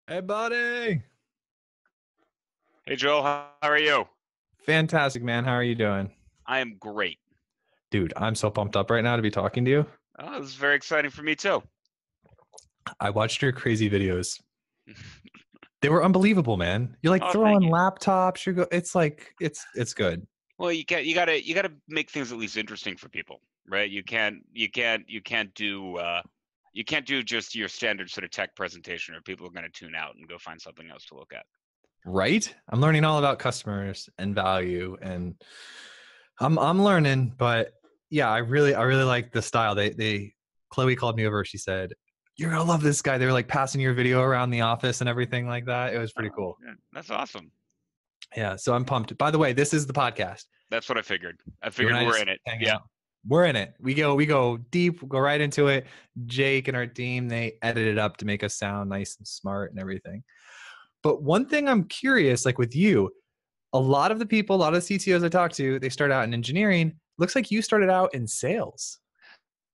Hey, buddy. Hey, Joel, how are you? Fantastic, man. How are you doing? I am great. Dude, I'm so pumped up right now to be talking to you. Oh, this is very exciting for me too. I watched your crazy videos. They were unbelievable, man. You're like Oh, thank throwing you. laptops. It's like it's good. Well, you gotta make things at least interesting for people, right? You can't do just your standard sort of tech presentation, or people are going to tune out and go find something else to look at. Right? I'm learning all about customers and value and I'm learning, but yeah, I really like the style. They Chloe called me over. She said, "You're going to love this guy." They were like passing your video around the office and everything like that. It was pretty Oh, cool. yeah, that's awesome. Yeah, so I'm pumped. By the way, this is the podcast. That's what I figured. I You and figured I we're just in it. hang Yeah. out. We're in it. We go deep. We go right into it. Jake and our team, they edit it up to make us sound nice and smart and everything. But one thing I'm curious, like with you, a lot of the people, a lot of the CTOs I talk to, they start out in engineering. Looks like you started out in sales.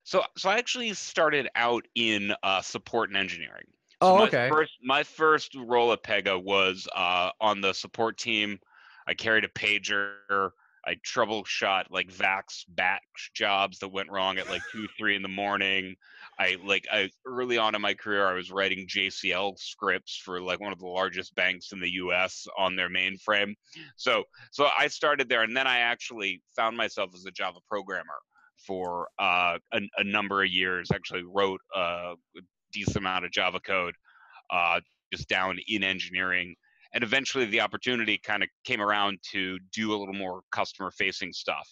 So I actually started out in support and engineering. So Oh, my okay. first my first role at Pega was on the support team. I carried a pager. I troubleshot like VAX batch jobs that went wrong at like 2, 3 in the morning. I early on in my career, I was writing JCL scripts for like one of the largest banks in the U.S. on their mainframe. So I started there, and then I actually found myself as a Java programmer for a number of years. Actually wrote a decent amount of Java code uh, just down in engineering. And eventually the opportunity kind of came around to do a little more customer facing stuff.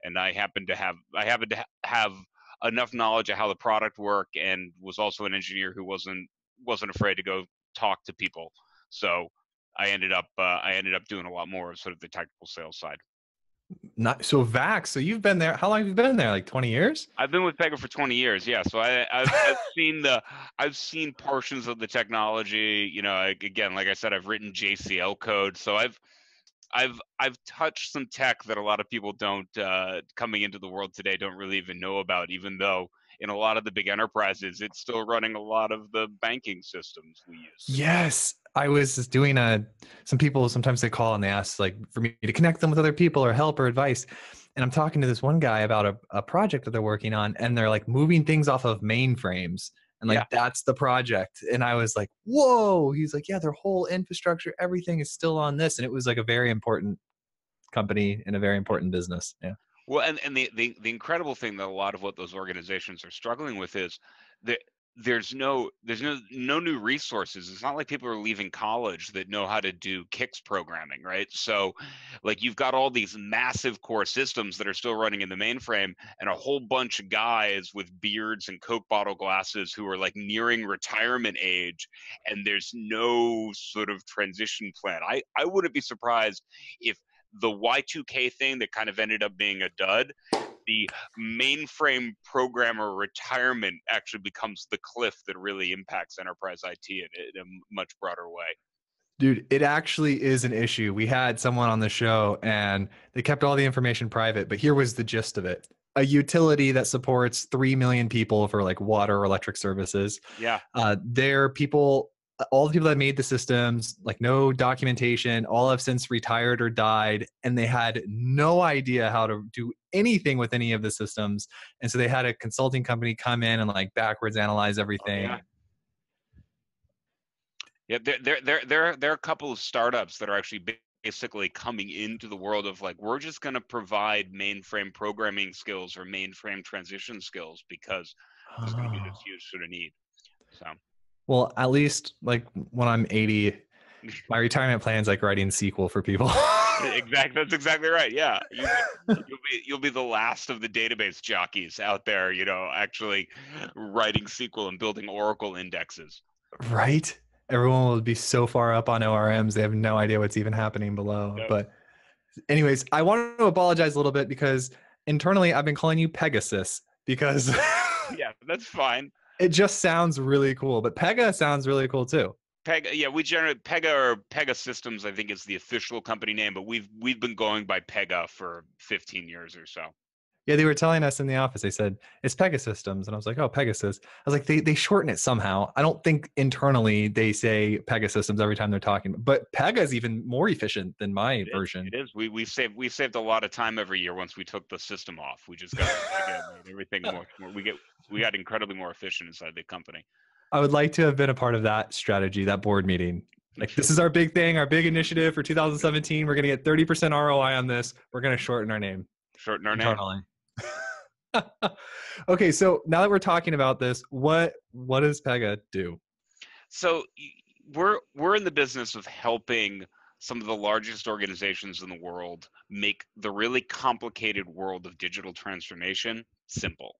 And I happened to have enough knowledge of how the product worked, and was also an engineer who wasn't afraid to go talk to people. So I ended up doing a lot more of sort of the technical sales side. Not so Vax. So you've been there. How long have you been there? Like 20 years? I've been with Pega for 20 years. Yeah, so I've seen portions of the technology. Again, like I said, I've written JCL code, so I've touched some tech that a lot of people don't coming into the world today don't really even know about. Even though in a lot of the big enterprises, it's still running a lot of the banking systems we use. Yes. I was just doing some people sometimes they call and they ask like for me to connect them with other people or help or advice. And I'm talking to this one guy about a project that they're working on and they're like moving things off of mainframes. And Yeah. like that's the project. And I was like, whoa. He's like, yeah, their whole infrastructure, everything is still on this. And it was like a very important company and a very important business. Yeah. Well, and the incredible thing that a lot of what those organizations are struggling with is that there's no new resources. It's not like people are leaving college that know how to do Kix programming, right? So, like you've got all these massive core systems that are still running in the mainframe, and a whole bunch of guys with beards and Coke bottle glasses who are like nearing retirement age, and there's no sort of transition plan. I wouldn't be surprised if the Y2K thing that kind of ended up being a dud, the mainframe programmer retirement actually becomes the cliff that really impacts enterprise IT in a much broader way. Dude, it actually is an issue. We had someone on the show and they kept all the information private, but here was the gist of it. A utility that supports 3 million people for like water or electric services. Yeah. Their people, all the people that made the systems, like no documentation, all have since retired or died, and they had no idea how to do anything with any of the systems. And so they had a consulting company come in and like backwards analyze Oh, yeah. everything. Yeah, there are a couple of startups that are actually basically coming into the world of like, we're just going to provide mainframe programming skills or mainframe transition skills because there's going to be this Oh. huge sort of need. So Well, at least like when I'm 80, my retirement plan is like writing SQL for people. That's exactly right. Yeah, you'll be the last of the database jockeys out there, actually writing SQL and building Oracle indexes. Right? Everyone will be so far up on ORMs, they have no idea what's even happening below. Yep. But anyways, I want to apologize a little bit because internally I've been calling you Pegasus because Yeah, that's fine. it just sounds really cool. But Pega sounds really cool too. Pega, yeah, we generate Pega or Pega Systems, I think is the official company name, but we've been going by Pega for 15 years or so. Yeah, they were telling us in the office, they said, it's Pegasystems. And I was like, oh, Pegasus. I was like, they shorten it somehow. I don't think internally they say Pegasystems every time they're talking, but Pega is even more efficient than my version. It is. We saved a lot of time every year once we took the system off. We just got Pega, made everything much more. We got incredibly more efficient inside the company. I would like to have been a part of that strategy, that board meeting. Like, this is our big thing, our big initiative for 2017. We're going to get 30% ROI on this. We're going to shorten our name Shorten our name. internally. Okay, so now that we're talking about this, what does Pega do? So we're in the business of helping some of the largest organizations in the world make the really complicated world of digital transformation simple,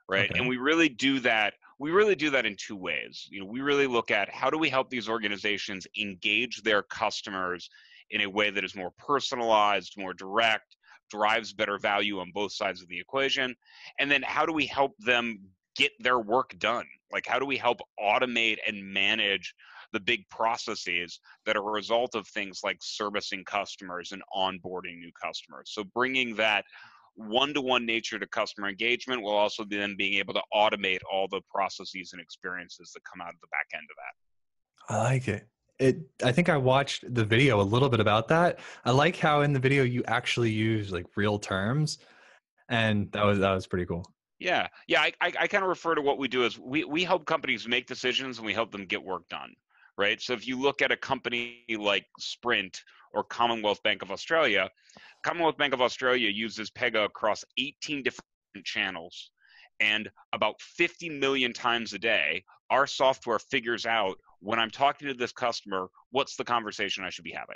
right? Okay. And we really do that. We really do that in two ways. We really look at how do we help these organizations engage their customers in a way that is more personalized, more direct, drives better value on both sides of the equation, and then how do we help them get their work done? Like, how do we help automate and manage the big processes that are a result of things like servicing customers and onboarding new customers? So bringing that one-to-one nature to customer engagement while also then being able to automate all the processes and experiences that come out of the back end of that. I like it. I think I watched the video a little bit about that. I like how in the video you actually use like real terms, and that was pretty cool. Yeah. I kind of refer to what we do as we help companies make decisions and we help them get work done, right? So if you look at a company like Sprint or Commonwealth Bank of Australia, Commonwealth Bank of Australia uses Pega across 18 different channels, and about 50 million times a day, our software figures out when I'm talking to this customer, what's the conversation I should be having?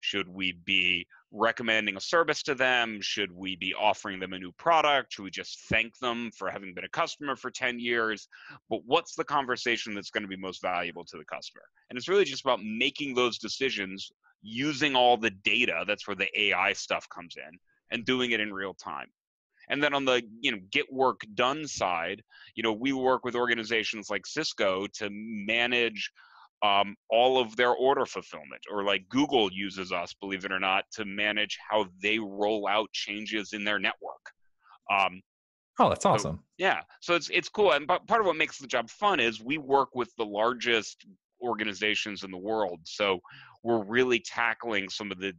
Should we be recommending a service to them? Should we be offering them a new product? Should we just thank them for having been a customer for 10 years? But what's the conversation that's going to be most valuable to the customer? And it's really just about making those decisions using all the data. That's where the AI stuff comes in, and doing it in real time. And then on the get work done side, we work with organizations like Cisco to manage all of their order fulfillment, or like Google uses us, believe it or not, to manage how they roll out changes in their network. Oh, that's awesome. So it's cool. And part of what makes the job fun is we work with the largest organizations in the world. So we're really tackling some of the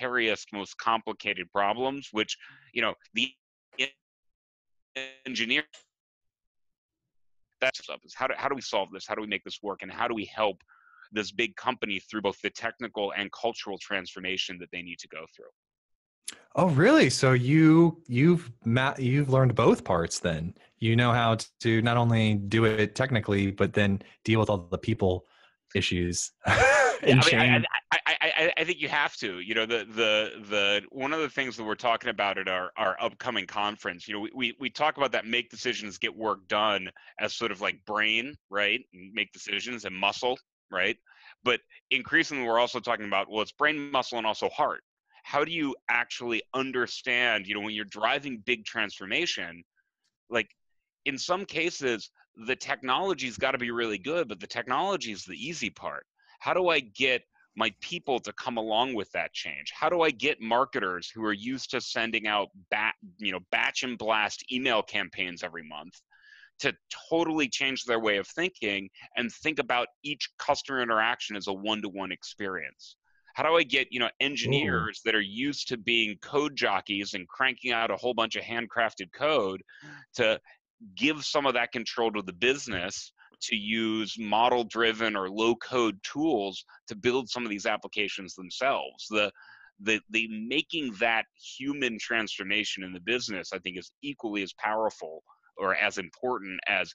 hairiest, most complicated problems, which, the engineer, that stuff is how do we solve this? How do we make this work? And how do we help this big company through both the technical and cultural transformation that they need to go through? Oh, really? So you've learned both parts then. You know how to not only do it technically, but then deal with all the people issues. Yeah, I think you have to. The one of the things that we're talking about at our upcoming conference, we talk about that make decisions, get work done as sort of like brain, right? Make decisions, and muscle, right? But increasingly, we're also talking about, well, it's brain, muscle, and also heart. How do you actually understand, when you're driving big transformation, like in some cases, the technology's got to be really good, but the technology is the easy part. How do I get my people to come along with that change? How do I get marketers who are used to sending out batch and blast email campaigns every month to totally change their way of thinking and think about each customer interaction as a one-to-one experience? How do I get, engineers that are used to being code jockeys and cranking out a whole bunch of handcrafted code to give some of that control to the business to use model-driven or low-code tools to build some of these applications themselves? The making that human transformation in the business, I think, is equally as powerful or as important as,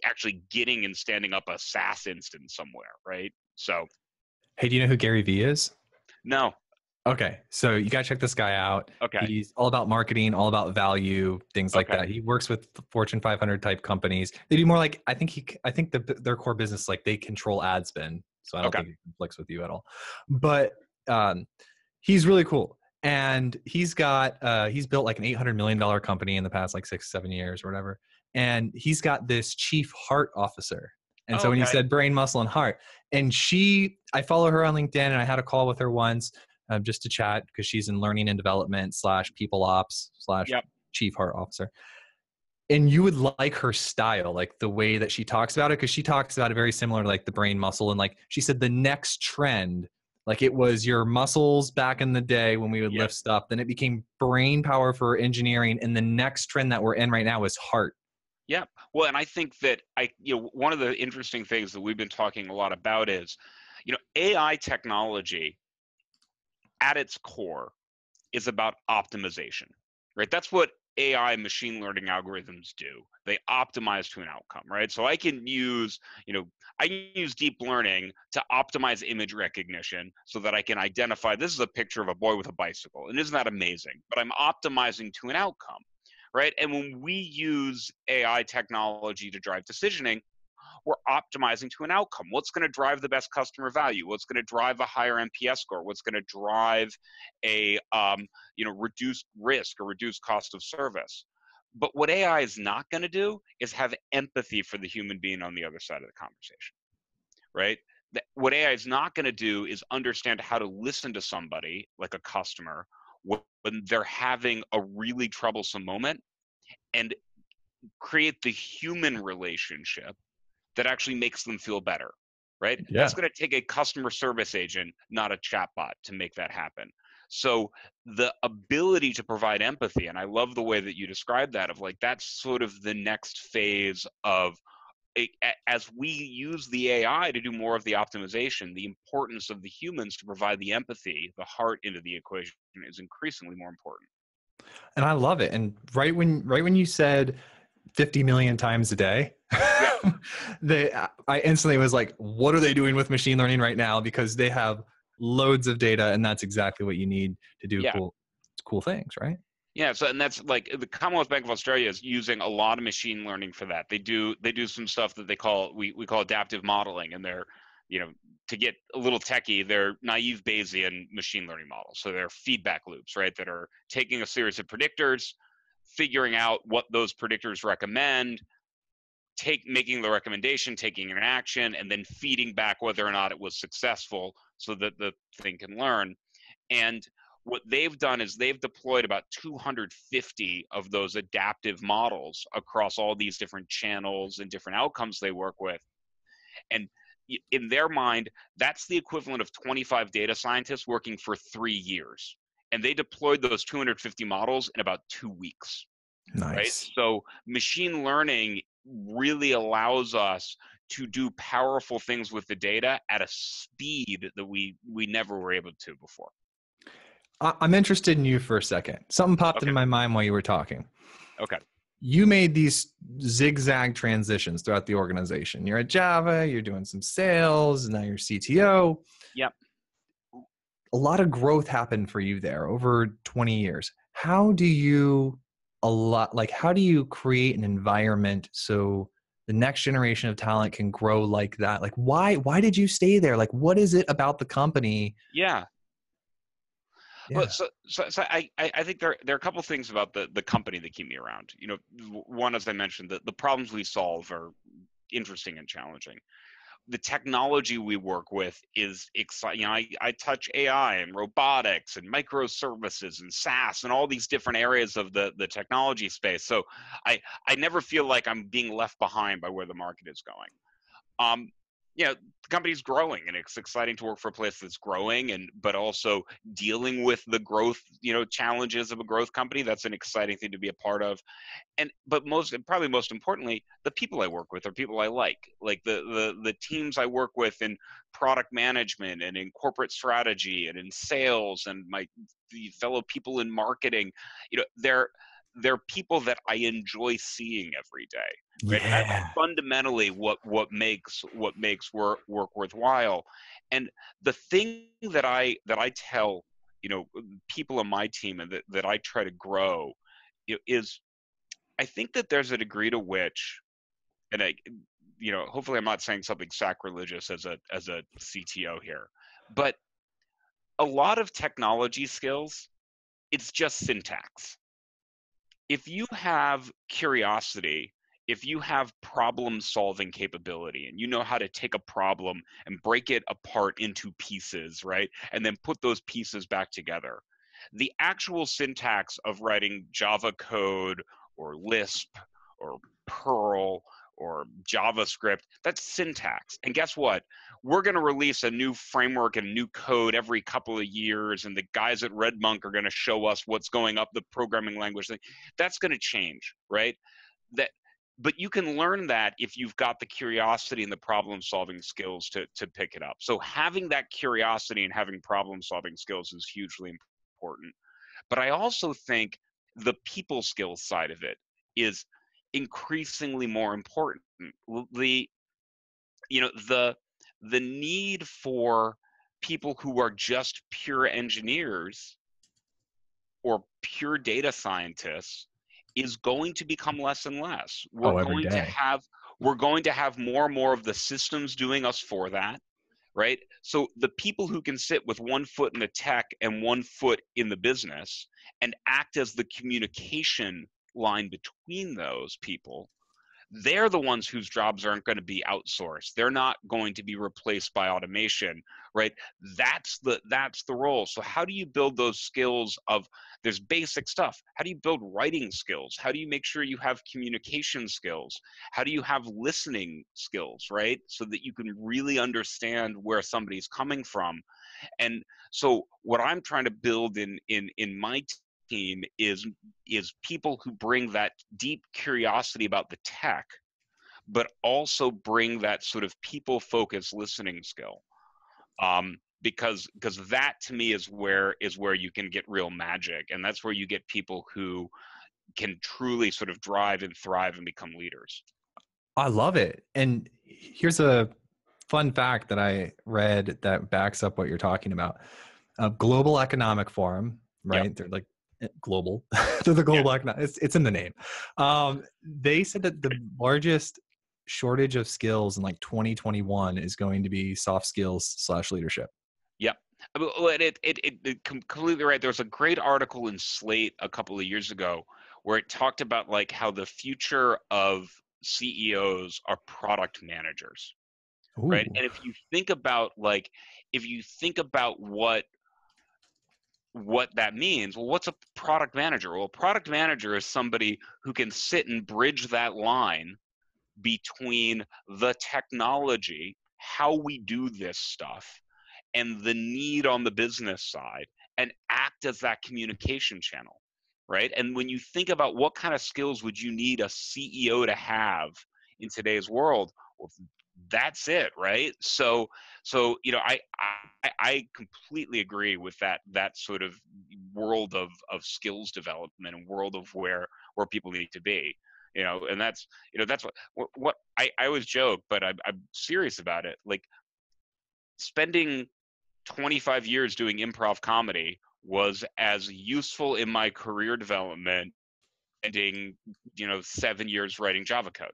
actually getting and standing up a SaaS instance somewhere, right? So, Hey, do you know who Gary Vee is? No. Okay, so you got to check this guy out. Okay. He's all about marketing, all about value, things like Okay. that. He works with Fortune 500 type companies. They do more like, I think their core business, like they control ad spend. So I don't think it conflicts with you at all. But he's really cool. And he's built like an $800 million company in the past like 6-7 years or whatever. And he's got this chief heart officer. And so when you said brain, muscle, and heart, and I follow her on LinkedIn, and I had a call with her once just to chat because she's in learning and development / people ops / chief heart officer. And you would like her style, like the way that she talks about it, because she talks about it very similar to like the brain muscle. And like she said, the next trend, like it was your muscles back in the day when we would lift stuff, then it became brain power for engineering. And the next trend that we're in right now is heart. Yeah. Well, and I think that one of the interesting things that we've been talking a lot about is, AI technology at its core is about optimization, right? That's what AI machine learning algorithms do. They optimize to an outcome, right? So I can use deep learning to optimize image recognition so that I can identify this is a picture of a boy with a bicycle. And isn't that amazing? But I'm optimizing to an outcome, right? And when we use AI technology to drive decisioning, we're optimizing to an outcome. What's going to drive the best customer value? What's going to drive a higher NPS score? What's going to drive a reduced risk or reduced cost of service? But what AI is not going to do is have empathy for the human being on the other side of the conversation, right? What AI is not going to do is understand how to listen to somebody like a customer when they're having a really troublesome moment and create the human relationship that actually makes them feel better, right? Yeah. That's going to take a customer service agent, not a chatbot, to make that happen. So the ability to provide empathy, and I love the way that you described that, of like that's sort of the next phase of as we use the AI to do more of the optimization, the importance of the humans to provide the empathy, the heart into the equation is increasingly more important. And I love it. And right when you said 50 million times a day, Yeah. I instantly was like, what are they doing with machine learning right now? Because they have loads of data, and that's exactly what you need to do Yeah. cool things, right? Yeah, so and that's like the Commonwealth Bank of Australia is using a lot of machine learning for that. They do some stuff that they call we call adaptive modeling, and they're to get a little techie, they're naive Bayesian machine learning models. So they're feedback loops, right? That are taking a series of predictors, figuring out what those predictors recommend, making the recommendation, taking an action, and then feeding back whether or not it was successful so that the thing can learn. And what they've done is they've deployed about 250 of those adaptive models across all these different channels and different outcomes they work with. And in their mind, that's the equivalent of 25 data scientists working for 3 years. And they deployed those 250 models in about 2 weeks. Nice. Right? So machine learning really allows us to do powerful things with the data at a speed that we never were able to before. I'm interested in you for a second. Something popped Okay. into my mind while you were talking. Okay. You made these zigzag transitions throughout the organization. You're at Java, you're doing some sales, and now you're CTO. Yep. A lot of growth happened for you there over 20 years. How do you how do you create an environment so the next generation of talent can grow like that? Like why did you stay there? Like what is it about the company? Yeah. Yeah. Well, so I think there are a couple of things about the company that keep me around. One, as I mentioned, the problems we solve are interesting and challenging. The technology we work with is exciting. I touch AI and robotics and microservices and SaaS and all these different areas of the technology space. So I never feel like I'm being left behind by where the market is going. The company's growing, and it's exciting to work for a place that's growing, but also dealing with the growth, challenges of a growth company. That's an exciting thing to be a part of. But probably most importantly, the people I work with are people I like the teams I work with in product management and in corporate strategy and in sales, and the fellow people in marketing. They're people that I enjoy seeing every day. Right? Yeah. That's fundamentally what makes work worthwhile. And the thing that I tell people on my team and that I try to grow is I think that there's a degree to which, and hopefully I'm not saying something sacrilegious as a CTO here, but a lot of technology skills, it's just syntax. If you have curiosity, if you have problem solving capability and you know how to take a problem and break it apart into pieces, right? And then put those pieces back together, The actual syntax of writing Java code or Lisp or Perl or JavaScript, that's syntax. And guess what? We're going to release a new framework and new code every couple of years, and the guys at RedMonk are going to show us what's going up the programming language thing. That's going to change, right? But you can learn that if you've got the curiosity and the problem solving skills to pick it up. So having that curiosity and having problem solving skills is hugely important. But I also think the people skills side of it is increasingly more important. The the need for people who are just pure engineers or pure data scientists is going to become less and less. Oh, every day. We're going to have more and more of the systems doing us for that, right? So the people who can sit with one foot in the tech and one foot in the business and act as the communication line between those people, they're the ones whose jobs aren't going to be outsourced. They're not going to be replaced by automation, right? That's the role. So how do you build those skills of, there's basic stuff. How do you build writing skills? How do you make sure you have communication skills? How do you have listening skills, right? So that you can really understand where somebody's coming from. And so what I'm trying to build in my team is people who bring that deep curiosity about the tech, but also bring that sort of people-focused listening skill. Because that to me is where you can get real magic, and that's where you get people who can truly sort of drive and thrive and become leaders. I love it. And here's a fun fact that I read that backs up what you're talking about. Global Economic Forum, right? Yep. They're like global. They're the global economic. It's in the name. They said that the largest shortage of skills in like 2021 is going to be soft skills / leadership. Yep. It completely right. There was a great article in Slate a couple of years ago where it talked about like how the future of CEOs are product managers. Ooh. Right? And if you think about what that means, well, what's a product manager? Well, a product manager is somebody who can sit and bridge that line between the technology, how we do this stuff, and the need on the business side, and act as that communication channel, right? And when you think about what kind of skills would you need a CEO to have in today's world, well, that's it, right? So I completely agree with that sort of world of skills development and world of where people need to be, and that's what I always joke, but I'm serious about it. Like, spending 25 years doing improv comedy was as useful in my career development spending 7 years writing Java code.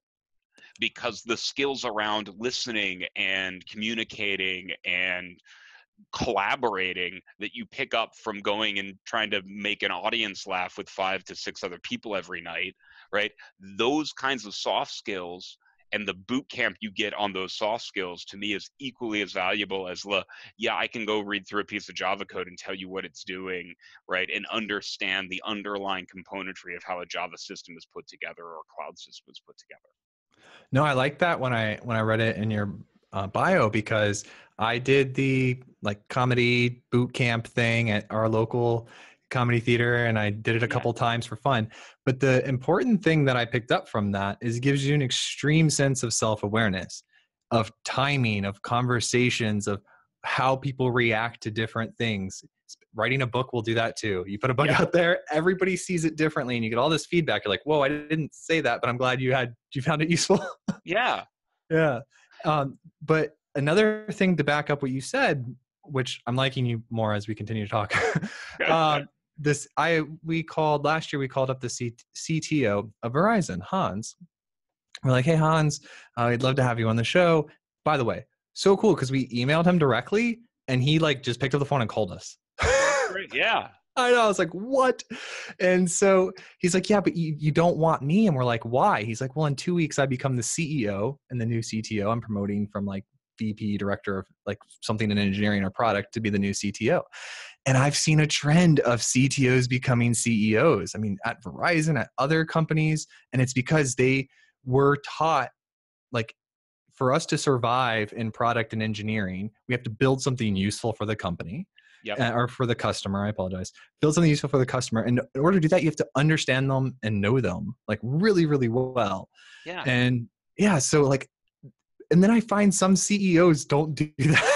Because the skills around listening and communicating and collaborating that you pick up from going and trying to make an audience laugh with 5 to 6 other people every night, right? Those kinds of soft skills and the boot camp you get on those soft skills, to me, is equally as valuable as I can go read through a piece of Java code and tell you what it's doing, right? And understand the underlying componentry of how a Java system is put together or a cloud system is put together. No, I like that when I read it in your bio, because I did the like comedy boot camp thing at our local comedy theater, and I did it a couple times for fun. But the important thing that I picked up from that is it gives you an extreme sense of self-awareness, of timing, of conversations, of how people react to different things. Writing a book will do that too. You put a book out there, everybody sees it differently, and you get all this feedback. You're like, whoa, I didn't say that, but I'm glad you found it useful. Yeah. Yeah. But another thing to back up what you said, which I'm liking you more as we continue to talk. We called up the CTO of Verizon, Hans. We're like, hey, Hans, I'd love to have you on the show. By the way, so cool, because we emailed him directly and he like just picked up the phone and called us. Great. Yeah. I know. I was like, what? And so he's like, yeah, but you don't want me. And we're like, why? He's like, well, in 2 weeks, I become the CEO and the new CTO. I'm promoting from like VP, director of like something in engineering or product to be the new CTO. And I've seen a trend of CTOs becoming CEOs. I mean, at Verizon, at other companies, and it's because they were taught, like, for us to survive in product and engineering, we have to build something useful for the company. Yep. Or for the customer, I apologize. Build something useful for the customer. And in order to do that, you have to understand them and know them, like, really, really well. Yeah. And yeah, so like, and then I find some CEOs don't do that.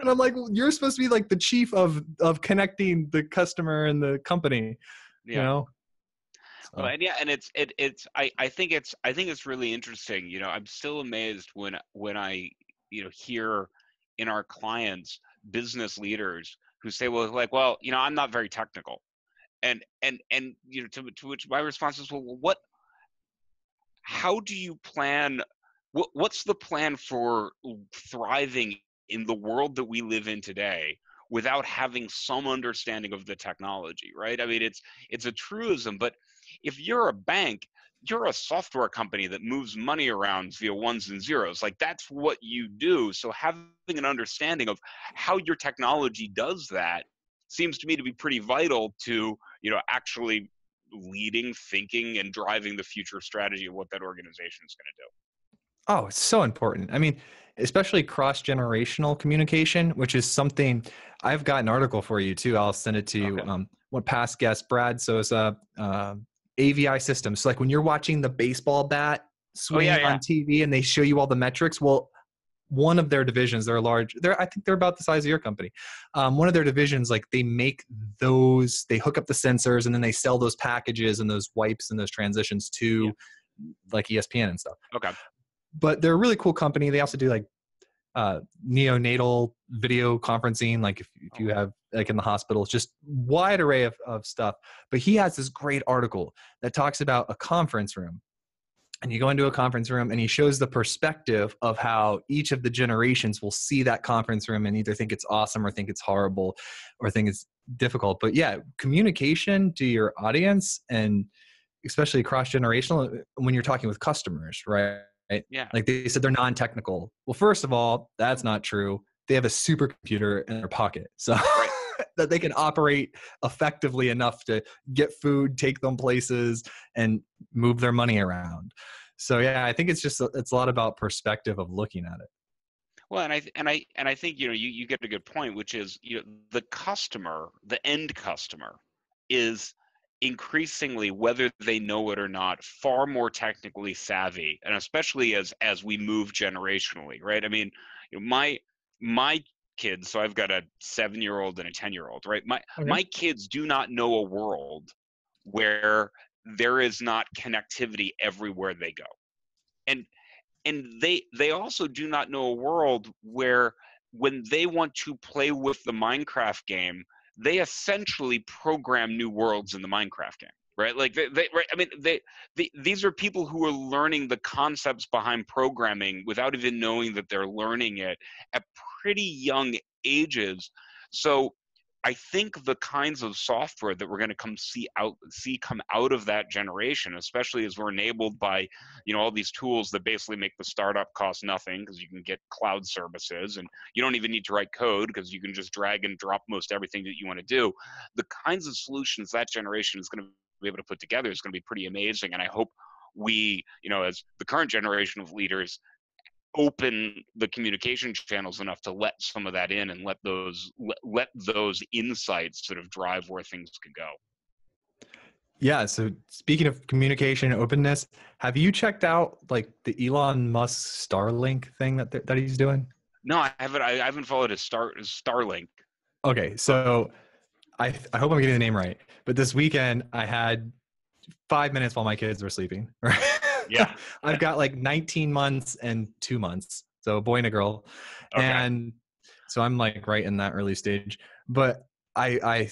And I'm like, well, you're supposed to be like the chief of connecting the customer and the company, you Yeah. know? Well, So. and yeah, and I think it's really interesting. I'm still amazed when I hear in our clients business leaders who say, well, like, well, I'm not very technical, and to which my response is, well, how do you plan? What's the plan for thriving in the world that we live in today without having some understanding of the technology, right? I mean, it's a truism, but if you're a bank, you're a software company that moves money around via ones and zeros. Like, that's what you do. So having an understanding of how your technology does that seems to me to be pretty vital to, actually leading, thinking, and driving the future strategy of what that organization is going to do. Oh, it's so important. I mean, especially cross-generational communication, which is something I've got an article for you too. I'll send it to you. Okay. One past guest, Brad Sosa, AVI systems. So like when you're watching the baseball bat Oh yeah, swing yeah. on TV and they show you all the metrics, well, one of their divisions, I think they're about the size of your company. One of their divisions, like they hook up the sensors and then they sell those packages and those wipes and those transitions Yeah. to like ESPN and stuff. Okay. But they're a really cool company. They also do like neonatal video conferencing, like if you have like in the hospital, it's just wide array of stuff. But he has this great article that talks about a conference room. And you go into a conference room and he shows the perspective of how each of the generations will see that conference room and either think it's awesome or think it's horrible or think it's difficult. But yeah, communication to your audience, and especially cross-generational when you're talking with customers, right? Yeah. Like they said, they're non-technical. Well, first of all, that's not true. They have a supercomputer in their pocket, so Right. that they can operate effectively enough to get food, take them places, and move their money around. So yeah, I think it's a lot about perspective of looking at it. Well, and I think you get a good point, which is the customer, the end customer, is increasingly, whether they know it or not, far more technically savvy, and especially as we move generationally, right? I mean, my kids. So I've got a 7-year-old and a 10-year-old, right? Okay. My kids do not know a world where there is not connectivity everywhere they go, and they also do not know a world where when they want to play with the Minecraft game, they essentially program new worlds in the Minecraft game, right? Like right? I mean, these are people who are learning the concepts behind programming without even knowing that they're learning it at pretty young ages. So I think the kinds of software that we're going to see come out of that generation, especially as we're enabled by, all these tools that basically make the startup cost nothing because you can get cloud services and you don't even need to write code because you can just drag and drop most everything that you want to do. The kinds of solutions that generation is going to be able to put together is going to be pretty amazing. And I hope we, as the current generation of leaders, open the communication channels enough to let some of that in and let those insights sort of drive where things could go. Yeah. So speaking of communication and openness, have you checked out like the Elon Musk Starlink thing that he's doing? No, I haven't followed his Starlink. Okay. So I hope I'm getting the name right, but this weekend I had 5 minutes while my kids were sleeping. Right? Yeah. I've got like 19 months and 2 months, so a boy and a girl, Okay. and so I'm like right in that early stage. But I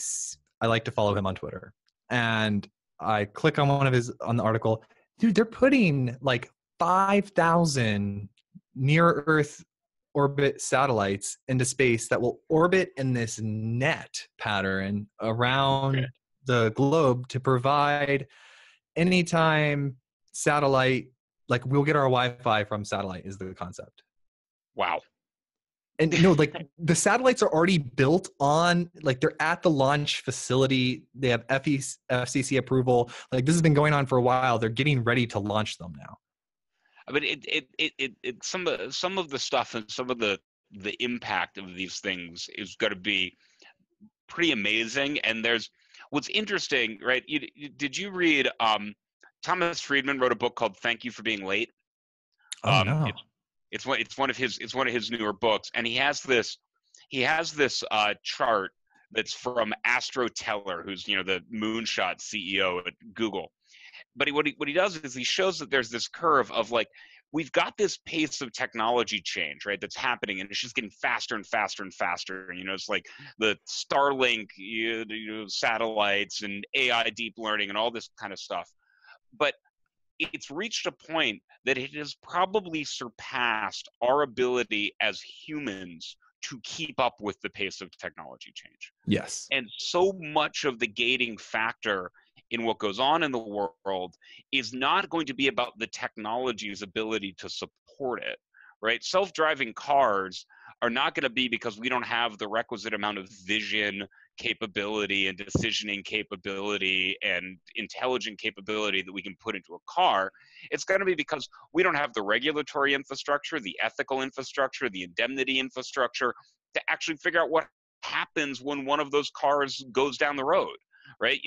like to follow him on Twitter, and I click on on the article. Dude, they're putting like 5,000 near Earth orbit satellites into space that will orbit in this net pattern Okay. around the globe to provide anytime satellite, like we'll get our Wi-Fi from satellite is the concept. Wow. And no, like the satellites are already built on, like they're at the launch facility. They have FCC approval. Like this has been going on for a while. They're getting ready to launch them now. I mean, some of the stuff and some of the impact of these things is going to be pretty amazing. And there's what's interesting, right? Did you read Thomas Friedman wrote a book called Thank You for Being Late? Oh no. It's one of his newer books, and he has this chart that's from Astro Teller, who's the moonshot CEO at Google. But what he does is he shows that there's this curve of like, we've got this pace of technology change, right, that's happening, and it's just getting faster and faster and faster. And it's like the Starlink satellites and AI deep learning and all this kind of stuff. But it's reached a point that it has probably surpassed our ability as humans to keep up with the pace of technology change. Yes. And so much of the gating factor in what goes on in the world is not going to be about the technology's ability to support it, right? Self-driving cars are not going to be because we don't have the requisite amount of vision capability and decisioning capability and intelligent capability that we can put into a car. It's going to be because we don't have the regulatory infrastructure, the ethical infrastructure, the indemnity infrastructure to actually figure out what happens when one of those cars goes down the road, right?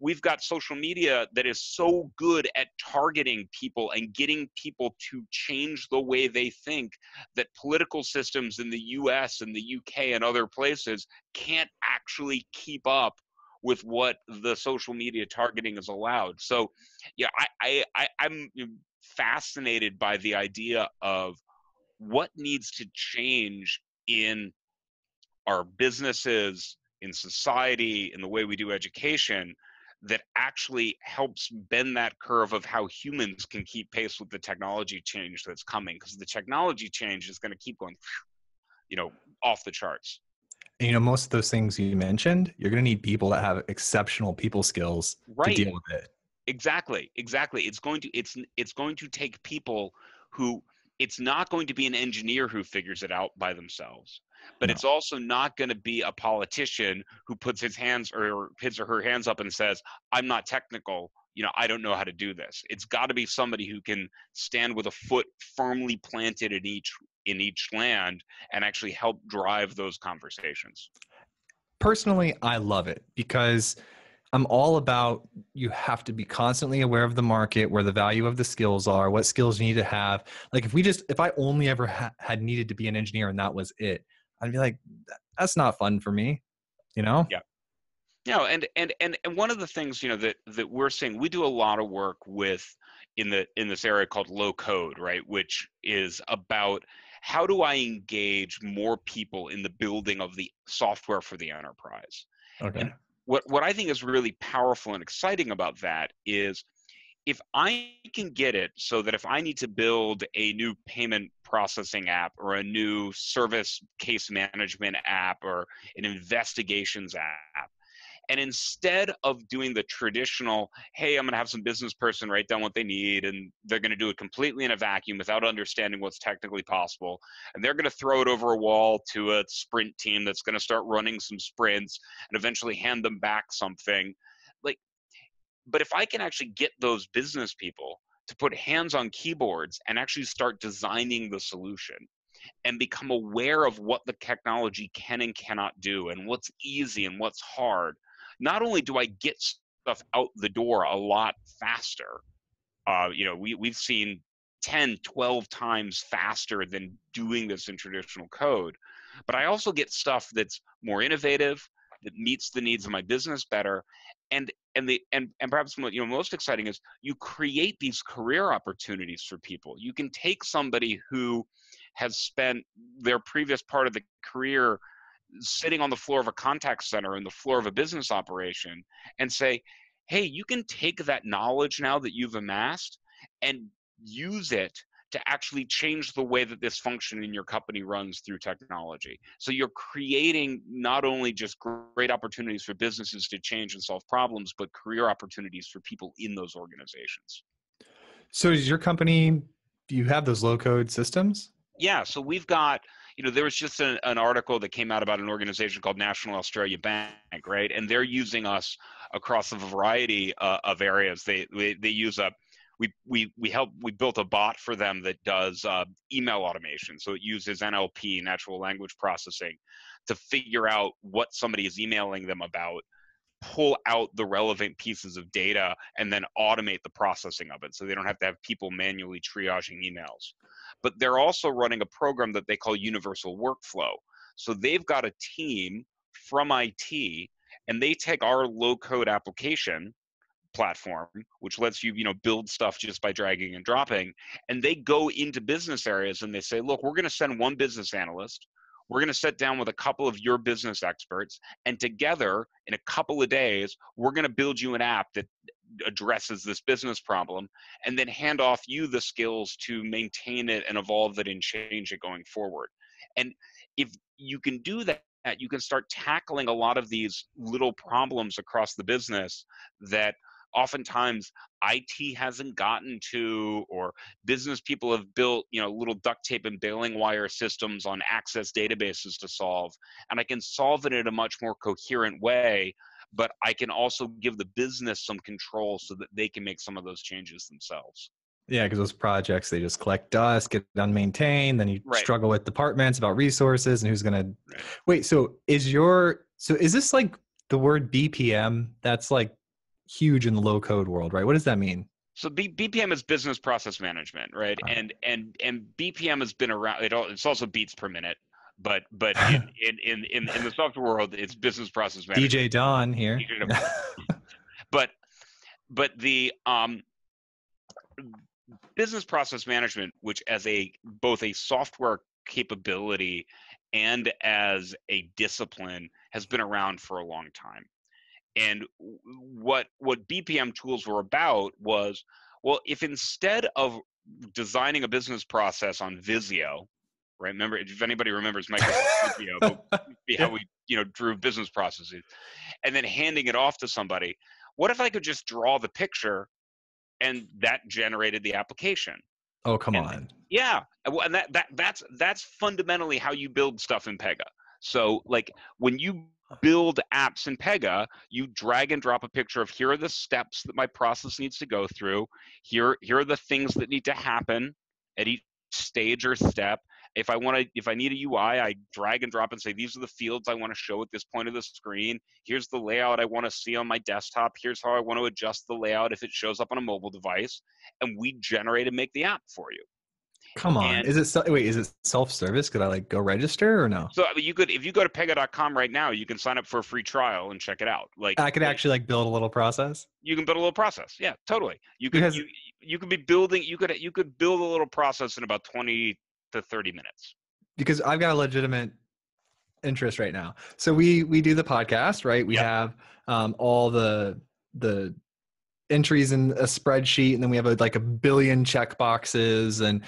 We've got social media that is so good at targeting people and getting people to change the way they think that political systems in the US and the UK and other places can't actually keep up with what the social media targeting is allowed. So yeah, I'm fascinated by the idea of what needs to change in our businesses, in society, in the way we do education, that actually helps bend that curve of how humans can keep pace with the technology change that's coming, because the technology change is going to keep going off the charts. And, most of those things you mentioned, you're going to need people that have exceptional people skills Right. to deal with it. Exactly. It's going to take people who, it's not going to be an engineer who figures it out by themselves, but No. it's also not going to be a politician who puts his or her hands up and says, I'm not technical, I don't know how to do this. It's got to be somebody who can stand with a foot firmly planted in each land and actually help drive those conversations. Personally, I love it because I'm all about, you have to be constantly aware of the market, where the value of the skills are, what skills you need to have. Like if I only ever had needed to be an engineer and that was it, I'd be like, that's not fun for me, Yeah. And one of the things that we're seeing, we do a lot of work with in this area called low code, right, which is about how do I engage more people in the building of the software for the enterprise. Okay. And what I think is really powerful and exciting about that is, if I can get it so that if I need to build a new payment processing app or a new service case management app or an investigations app, and instead of doing the traditional, hey, I'm going to have some business person write down what they need, and they're going to do it completely in a vacuum without understanding what's technically possible, and they're going to throw it over a wall to a sprint team that's going to start running some sprints and eventually hand them back something. But if I can actually get those business people to put hands on keyboards and actually start designing the solution and become aware of what the technology can and cannot do and what's easy and what's hard, not only do I get stuff out the door a lot faster, we've seen 10, 12 times faster than doing this in traditional code, but I also get stuff that's more innovative, that meets the needs of my business better. And perhaps most exciting is you create these career opportunities for people. You can take somebody who has spent their previous part of the career sitting on the floor of a contact center in the floor of a business operation and say, hey, you can take that knowledge now that you've amassed and use it to actually change the way that this function in your company runs through technology. So you're creating not only just great opportunities for businesses to change and solve problems, but career opportunities for people in those organizations. So is your company, do you have those low code systems? Yeah, so we've got, there was just an article that came out about an organization called National Australia Bank, right? And they're using us across a variety of areas. They use we built a bot for them that does email automation. So it uses NLP, natural language processing, to figure out what somebody is emailing them about, pull out the relevant pieces of data, and then automate the processing of it, so they don't have to have people manually triaging emails. But they're also running a program that they call Universal Workflow. So they've got a team from IT, and they take our low-code application platform, which lets you, build stuff just by dragging and dropping, and they go into business areas and they say, look, we're going to send one business analyst, we're going to sit down with a couple of your business experts, and together in a couple of days we're going to build you an app that addresses this business problem, and then hand off you the skills to maintain it and evolve it and change it going forward. And if you can do that, you can start tackling a lot of these little problems across the business that oftentimes IT hasn't gotten to, or business people have built, little duct tape and baling wire systems on access databases to solve. And I can solve it in a much more coherent way, but I can also give the business some control so that they can make some of those changes themselves. Yeah, because those projects, they just collect dust, get unmaintained, then you Right. struggle with departments about resources and who's going to Right. wait. So is this like the word BPM? That's like huge in the low code world, right? What does that mean? So BPM is business process management, right? And BPM has been around. It's also beats per minute, but in the software world, it's business process management. DJ Don here. But the business process management, which as both a software capability and as a discipline, has been around for a long time. And what BPM tools were about was, well, if instead of designing a business process on Visio, right? Remember, if anybody remembers Microsoft Visio, but how we drew business processes, and then handing it off to somebody, what if I could just draw the picture and that generated the application? Oh, come And on. yeah, and that's fundamentally how you build stuff in Pega. So like when you build apps in Pega, you drag and drop a picture of, here are the steps that my process needs to go through. Here are the things that need to happen at each stage or step. If I need a UI, I drag and drop and say, these are the fields I want to show at this point of the screen. Here's the layout I want to see on my desktop. Here's how I want to adjust the layout if it shows up on a mobile device. And we generate and make the app for you. Come on. And Is it self-service? Could I like go register or no? so you could, if you go to pega.com right now, you can sign up for a free trial and check it out. Like I could actually like build a little process. You can build a little process. Yeah, totally. Because You could be building. You could build a little process in about 20 to 30 minutes. because I've got a legitimate interest right now. So we do the podcast, right? We have all the entries in a spreadsheet, and then we have like a billion check boxes, and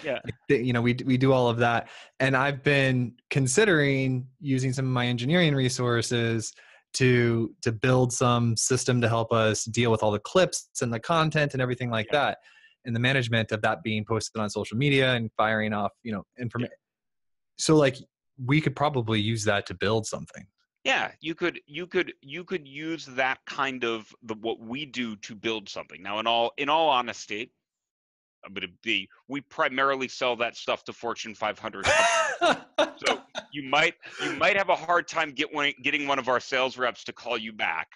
we do all of that. And I've been considering using some of my engineering resources to build some system to help us deal with all the clips and the content and everything like that, and the management of that being posted on social media and firing off information. So like we could probably use that to build something. Yeah, you could use that kind of what we do to build something. Now, in all honesty, we primarily sell that stuff to Fortune 500 companies. So you might have a hard time getting one of our sales reps to call you back.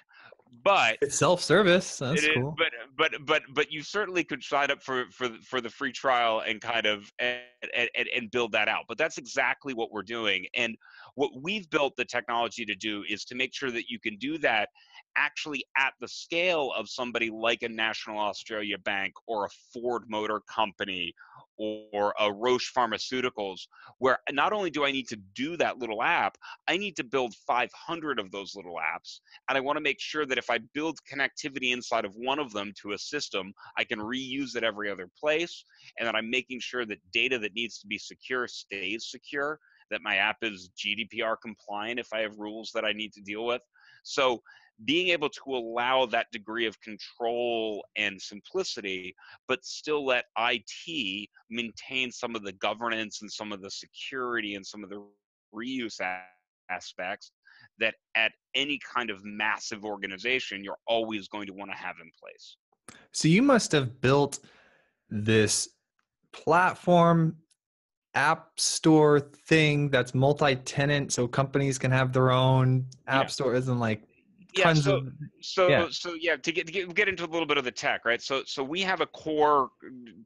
But it's self-service. That's cool. But you certainly could sign up for the free trial and kind of and build that out. But that's exactly what we're doing. And what we've built the technology to do is to make sure that you can do that actually at the scale of somebody like a National Australia Bank or a Ford Motor Company or a Roche Pharmaceuticals, where not only do I need to do that little app, I need to build 500 of those little apps. And I want to make sure that if I build connectivity inside of one of them to a system, I can reuse it every other place, and that I'm making sure that data that needs to be secure stays secure, that my app is GDPR compliant if I have rules that I need to deal with. So being able to allow that degree of control and simplicity, but still let IT maintain some of the governance and some of the security and some of the reuse aspects that at any kind of massive organization, you're always going to want to have in place. So you must have built this platform app store thing that's multi-tenant so companies can have their own app Yeah. stores and like Yeah. tons of Yeah, to get into a little bit of the tech, right? So we have a core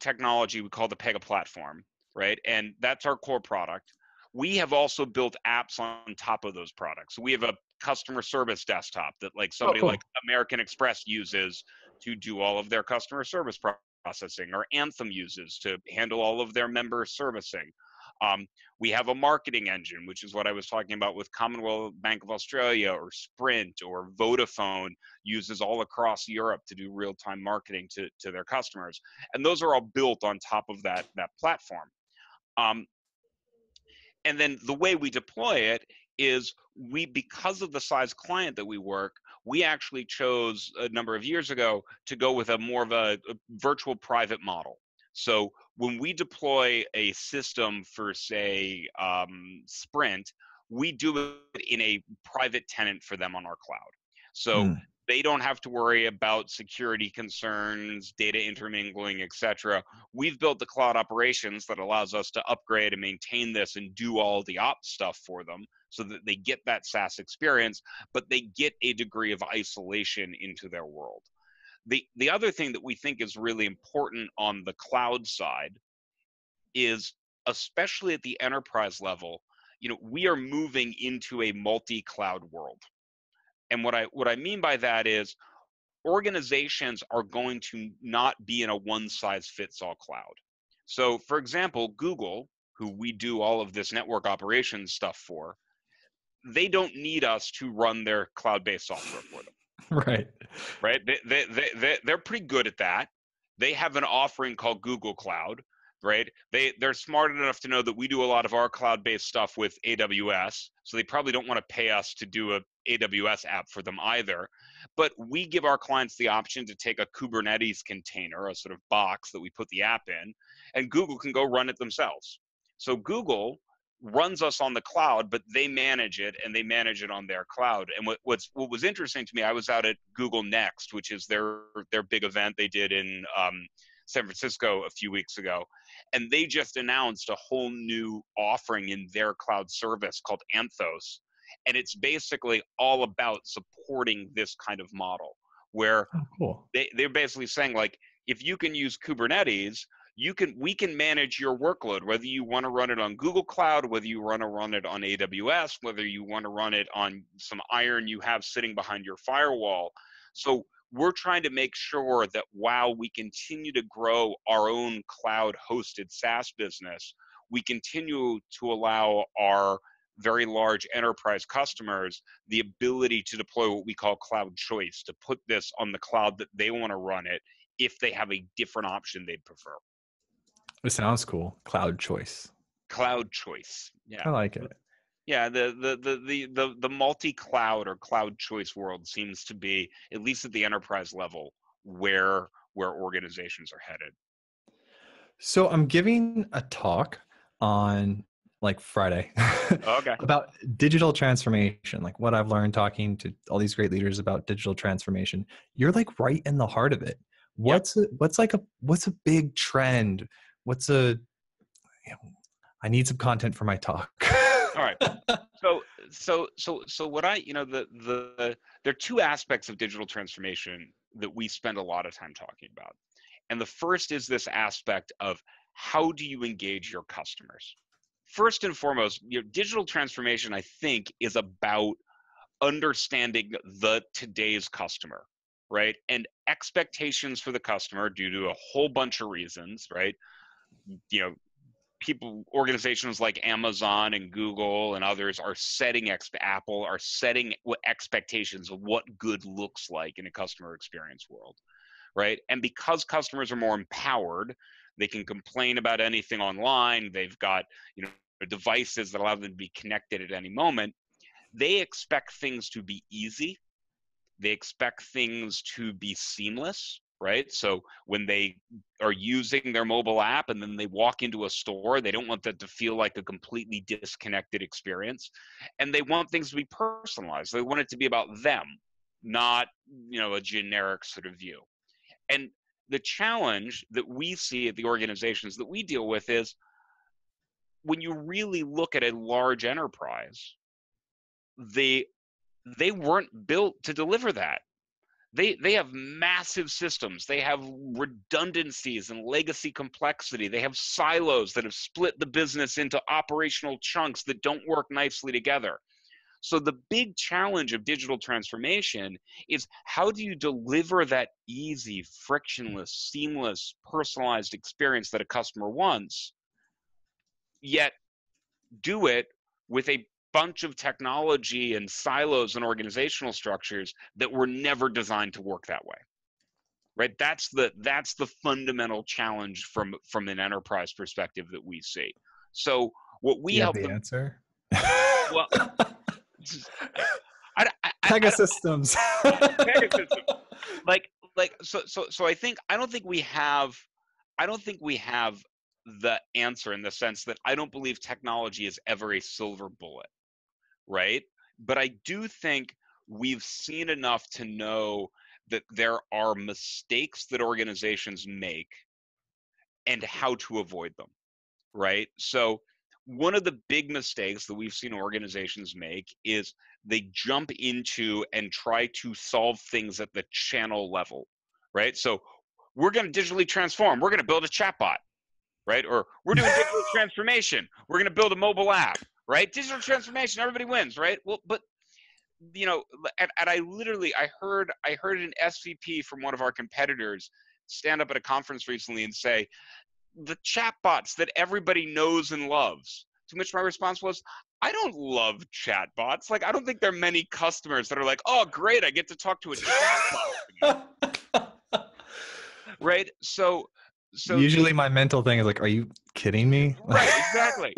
technology we call the Pega platform, right? And that's our core product. We have also built apps on top of those products. We have a customer service desktop that like Oh, somebody like cool. American Express uses to do all of their customer service processing, or Anthem uses to handle all of their member servicing. Um, we have a marketing engine, which is what I was talking about with Commonwealth Bank of Australia, or Sprint, or Vodafone uses all across Europe to do real-time marketing to their customers. And those are all built on top of that platform. Um, and then the way we deploy it is because of the size client that we work, we actually chose a number of years ago to go with a more of a virtual private model. So when we deploy a system for, say, Sprint, we do it in a private tenant for them on our cloud. So Mm. they don't have to worry about security concerns, data intermingling, etc. We've built the cloud operations that allows us to upgrade and maintain this and do all the ops stuff for them so that they get that SaaS experience, but they get a degree of isolation into their world. The other thing that we think is really important on the cloud side is, especially at the enterprise level, we are moving into a multi-cloud world. And what I mean by that is organizations are going to not be in a one-size-fits-all cloud. So, for example, Google, who we do all of this network operations stuff for, they don't need us to run their cloud-based software for them. Right. Right? They're pretty good at that. They have an offering called Google Cloud, right? They're smart enough to know that we do a lot of our cloud-based stuff with AWS, so they probably don't want to pay us to do a AWS app for them either. But we give our clients the option to take a Kubernetes container, a sort of box that we put the app in, and Google can go run it themselves. So Google runs us on the cloud, but they manage it, and they manage it on their cloud. And what was interesting to me, I was out at Google Next, which is their big event they did in San Francisco a few weeks ago, and they just announced a whole new offering in their cloud service called Anthos, and it's basically all about supporting this kind of model where Oh, cool. they're basically saying, like, if you can use Kubernetes, we can manage your workload, whether you want to run it on Google Cloud, whether you want to run it on AWS, whether you want to run it on some iron you have sitting behind your firewall. So we're trying to make sure that while we continue to grow our own cloud hosted SaaS business, we continue to allow our very large enterprise customers the ability to deploy what we call cloud choice, to put this on the cloud that they want to run it if they have a different option they'd prefer. It sounds cool. Cloud choice. Cloud choice. Yeah. I like it. Yeah, the multi-cloud or cloud choice world seems to be, at least at the enterprise level, where organizations are headed. So I'm giving a talk on like Friday Okay. about digital transformation, like what I've learned talking to all these great leaders about digital transformation. You're like right in the heart of it. Yep. What's a big trend? What's a I need some content for my talk. All right. So what there are two aspects of digital transformation that we spend a lot of time talking about. And the first is this aspect of, how do you engage your customers? First and foremost, digital transformation, I think, is about understanding today's customer, right? And expectations for the customer due to a whole bunch of reasons, right? Organizations like Amazon and Google and others are setting Apple are setting expectations of what good looks like in a customer experience world, right? And because customers are more empowered, they can complain about anything online. They've got devices that allow them to be connected at any moment. They expect things to be easy. They expect things to be seamless, right? So when they are using their mobile app and then they walk into a store, they don't want that to feel like a completely disconnected experience. And they want things to be personalized. They want it to be about them, not, a generic sort of view. And the challenge that we see at the organizations that we deal with is when you really look at a large enterprise, they weren't built to deliver that. They have massive systems. They have redundancies and legacy complexity. They have silos that have split the business into operational chunks that don't work nicely together. So the big challenge of digital transformation is how do you deliver that easy, frictionless, seamless, personalized experience that a customer wants, yet do it with a bunch of technology and silos and organizational structures that were never designed to work that way, right? That's the fundamental challenge from an enterprise perspective that we see. So what we Do you have help the them, answer? well, Pegasystems. Pegasystems. So I don't think we have the answer, in the sense that I don't believe technology is ever a silver bullet, right? But I do think we've seen enough to know that there are mistakes that organizations make and how to avoid them, right? So one of the big mistakes that we've seen organizations make is they jump into and try to solve things at the channel level, right? So we're going to digitally transform. We're going to build a chatbot, right? Or we're doing digital transformation. We're going to build a mobile app, right? Digital transformation, everybody wins, right? Well, but and I heard an SVP from one of our competitors stand up at a conference recently and say, the chatbots that everybody knows and loves. To which my response was, I don't love chatbots. Like, I don't think there are many customers that are like, oh, great, I get to talk to a chatbot. Right? So Usually my mental thing is like, are you kidding me? right, exactly.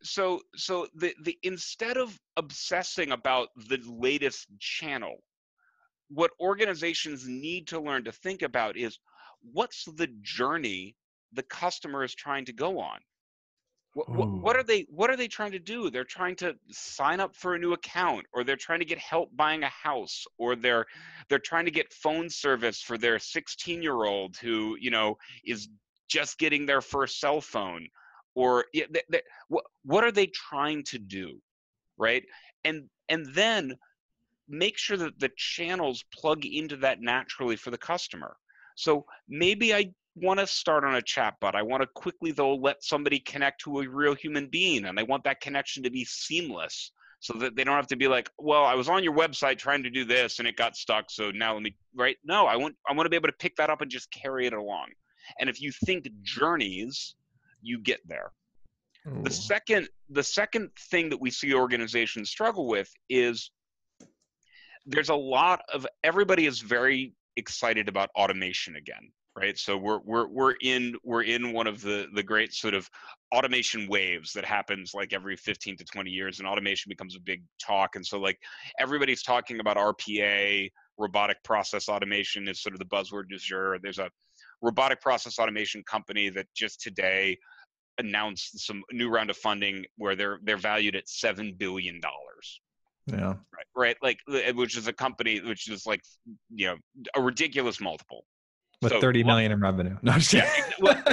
So the instead of obsessing about the latest channel, what organizations need to learn to think about is, what's the journey the customer is trying to go on? What are they trying to do? They're trying to sign up for a new account, or they're trying to get help buying a house, or they're trying to get phone service for their 16-year-old who is just getting their first cell phone, or what are they trying to do, right? And then make sure that the channels plug into that naturally for the customer. So maybe I want to start on a chatbot. I want to quickly, though, let somebody connect to a real human being, and I want that connection to be seamless, so that they don't have to be like, well, I was on your website trying to do this and it got stuck, so now let me, right? No, I want to be able to pick that up and just carry it along. And if you think journeys, you get there. The second thing that we see organizations struggle with is there's a lot of, everybody is very excited about automation again, right? So we're in one of the great sort of automation waves that happens like every 15 to 20 years, and automation becomes a big talk. And so like everybody's talking about RPA, robotic process automation is sort of the buzzword du jour. There's a robotic process automation company that just today announced some new round of funding where they're valued at $7 billion. Yeah. Right. Like, which is a company which is like, a ridiculous multiple. With So 30 million in revenue. No, I'm just kidding. well,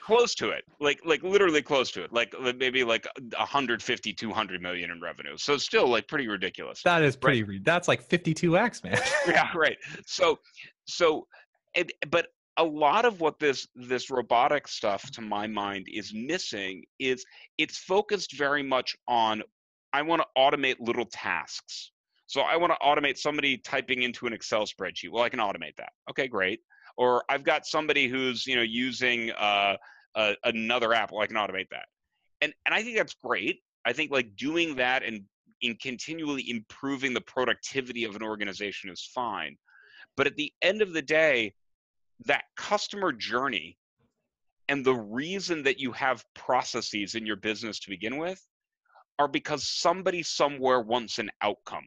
close to it, like literally close to it, like maybe like 150, 200 million in revenue. So still like pretty ridiculous. That is Right. pretty, that's like 52x, man. Yeah. Right. So, but a lot of what this robotic stuff, to my mind, is missing is it's focused very much on, I want to automate little tasks. So I want to automate somebody typing into an Excel spreadsheet. Well, I can automate that. Okay, great. Or I've got somebody who's using another app. Well, I can automate that. And I think that's great. I think like doing that and in continually improving the productivity of an organization is fine. But at the end of the day, that customer journey and the reason that you have processes in your business to begin with are because somebody somewhere wants an outcome,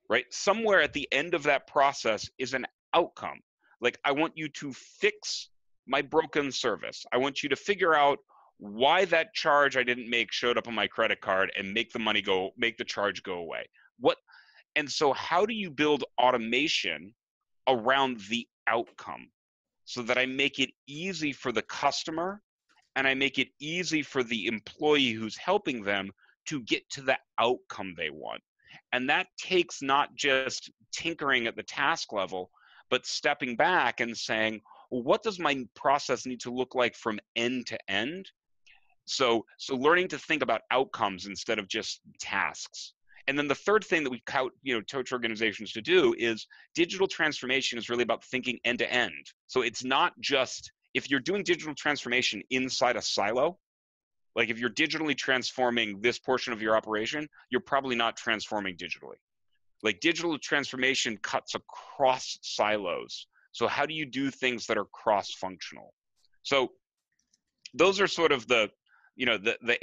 right? Somewhere at the end of that process is an outcome. Like, I want you to fix my broken service. I want you to figure out why that charge I didn't make showed up on my credit card and make the charge go away. And so how do you build automation around the outcome so that I make it easy for the customer and I make it easy for the employee who's helping them to get to the outcome they want? And that takes not just tinkering at the task level, but stepping back and saying, well, what does my process need to look like from end to end? So learning to think about outcomes instead of just tasks. And then the third thing that we coach organizations to do is digital transformation is really about thinking end to end. So it's not just, if you're doing digital transformation inside a silo, like if you're digitally transforming this portion of your operation, you're probably not transforming digitally. Like, digital transformation cuts across silos. So how do you do things that are cross-functional? So those are sort of the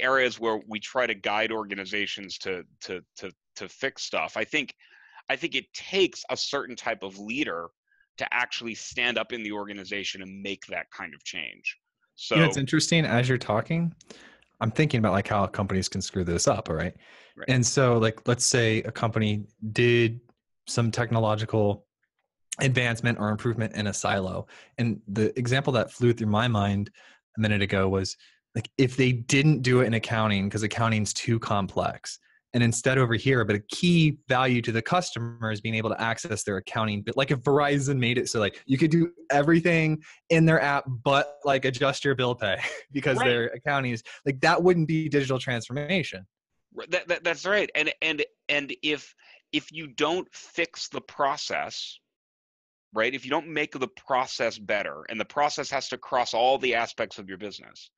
areas where we try to guide organizations to fix stuff. I think it takes a certain type of leader to actually stand up in the organization and make that kind of change. So It's interesting as you're talking, I'm thinking about like how companies can screw this up. All right. right. And so like, let's say a company did some technological advancement or improvement in a silo. And the example that flew through my mind a minute ago was like, if they didn't do it in accounting because accounting's too complex, and instead over here, but a key value to the customer is being able to access their accounting. But like if Verizon made it so like you could do everything in their app, but like adjust your bill pay because right. their accounting is like, that wouldn't be digital transformation. That's right. And if you don't fix the process, right? If you don't make the process better, and the process has to cross all the aspects of your business,